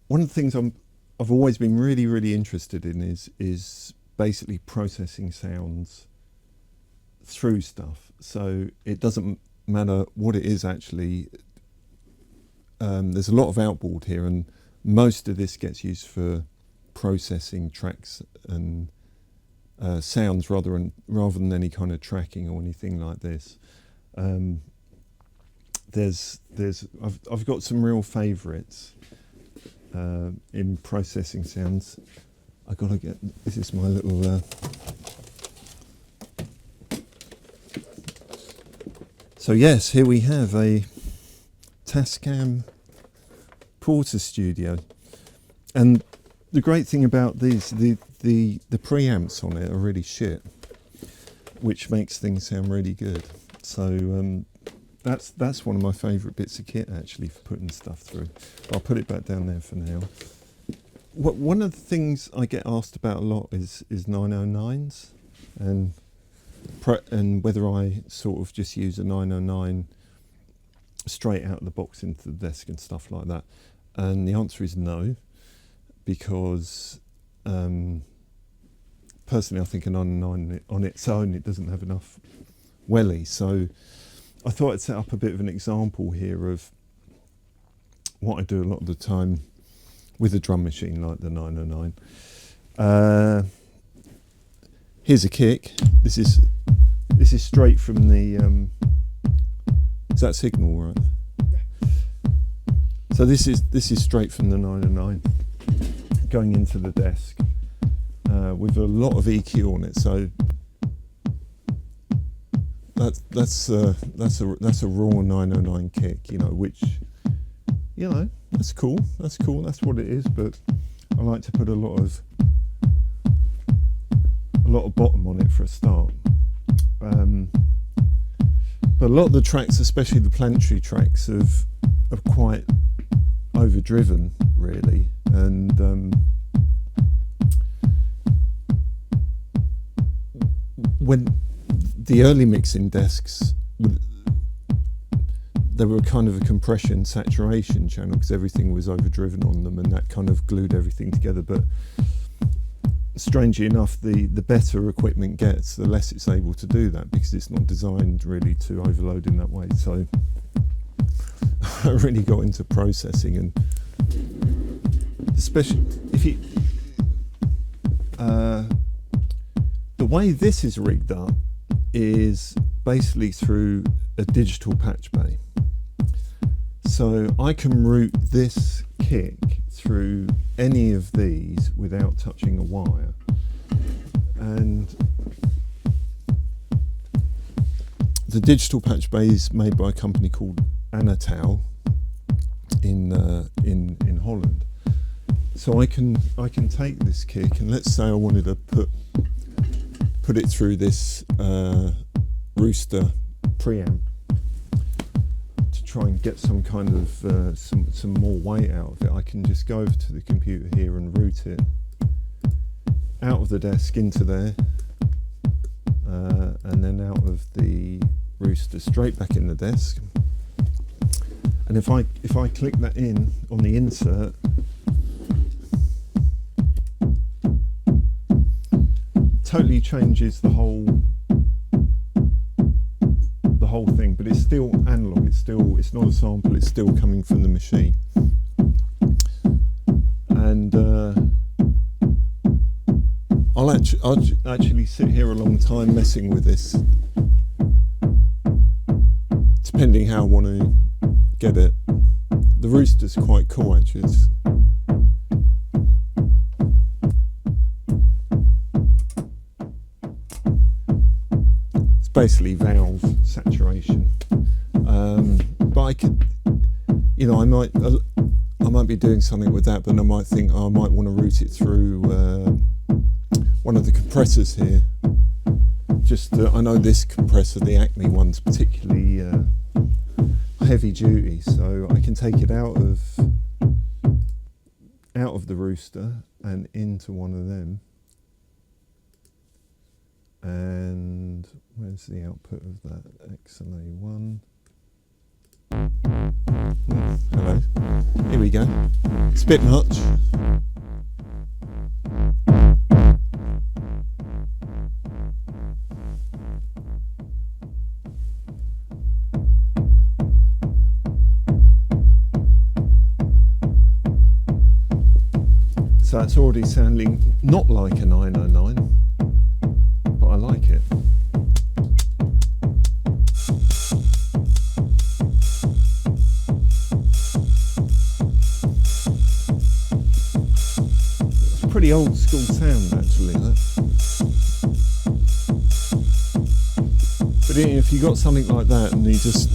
One of the things I've always been really interested in is basically processing sounds through stuff. So it doesn't matter what it is actually. There's a lot of outboard here, and most of this gets used for processing tracks and sounds rather than any kind of tracking or anything like this. I've got some real favourites in processing sounds. I gotta get, this is my little so yes, here we have a Tascam Porter Studio, and the great thing about these, the preamps on it are really shit, which makes things sound really good. So that's one of my favourite bits of kit actually for putting stuff through. I'll put it back down there for now. One of the things I get asked about a lot is 909s and whether I sort of just use a 909 straight out of the box into the desk and stuff like that. And the answer is no, because personally I think a 909 on its own, it doesn't have enough welly. So I thought I'd set up a bit of an example here of what I do a lot of the time with a drum machine like the 909. Here's a kick. This is straight from the is that signal right? So this is straight from the 909 going into the desk with a lot of EQ on it. So that's a raw 909 kick, you know, which, you know, that's cool. That's what it is. But I like to put a lot of bottom on it for a start. But a lot of the tracks, especially the Planetary tracks, are quite overdriven, really, and when the early mixing desks, they were kind of a compression saturation channel because everything was overdriven on them, and that kind of glued everything together. But strangely enough, the better equipment gets, the less it's able to do that, because it's not designed really to overload in that way. So I really got into processing, and especially if you the way this is rigged up is basically through a digital patch bay. So I can route this kick through any of these without touching a wire. And the digital patch bay is made by a company called Anatal in Holland. So I can take this kick, and let's say I wanted to put it through this Rooster preamp to try and get some kind of some more weight out of it. I can just go over to the computer here and route it out of the desk into there, and then out of the Rooster straight back in the desk. And if I click that in on the insert, totally changes the whole thing, but it's still analog. It's not a sample. It's still coming from the machine. And I'll actually sit here a long time messing with this, depending how I want to get it. The Rooster's quite cool actually. It's basically valve saturation, but I could, you know, I might be doing something with that, but I might think, oh, I might want to route it through one of the compressors here. Just I know this compressor, the Acme one's particularly heavy duty, so I can take it out of the Rooster and into one of them. Where's the output of that XLA1? Hello. Here we go. It's a bit much. So it's already sounding not like a 909, but I like it. It's a pretty old school sound actually, that. But if you got something like that and you just,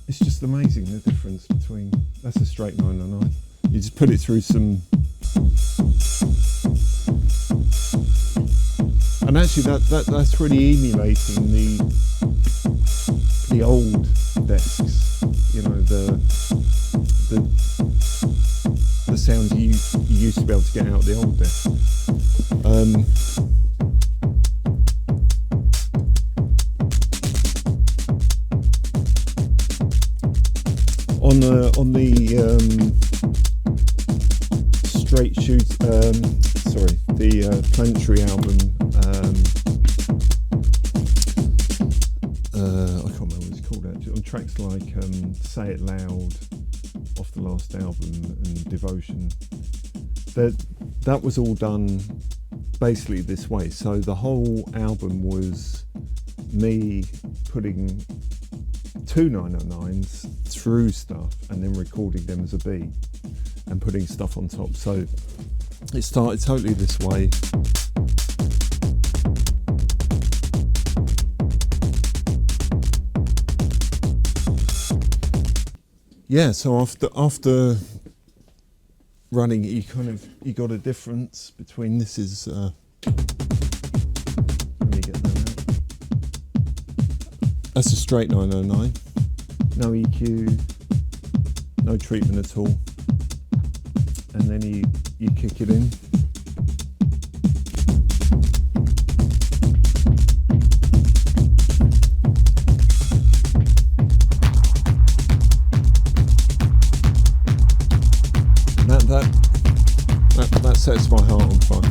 it's just amazing the difference between, that's a straight 909. You just put it through some, and actually that's really emulating the old desks, you know, the sounds you used to be able to get out of the old desk. On the straight shoot, the Planetary album, I can't remember what it's called actually, on tracks like Say It Loud off the last album and Devotion, that was all done basically this way. So the whole album was me putting two 909s through stuff and then recording them as a beat and putting stuff on top. So it started totally this way. Yeah, so after running it, you got a difference between this is let me get that out. That's a straight 909. No EQ, no treatment at all. And then you kick it in. That sets my heart on fire.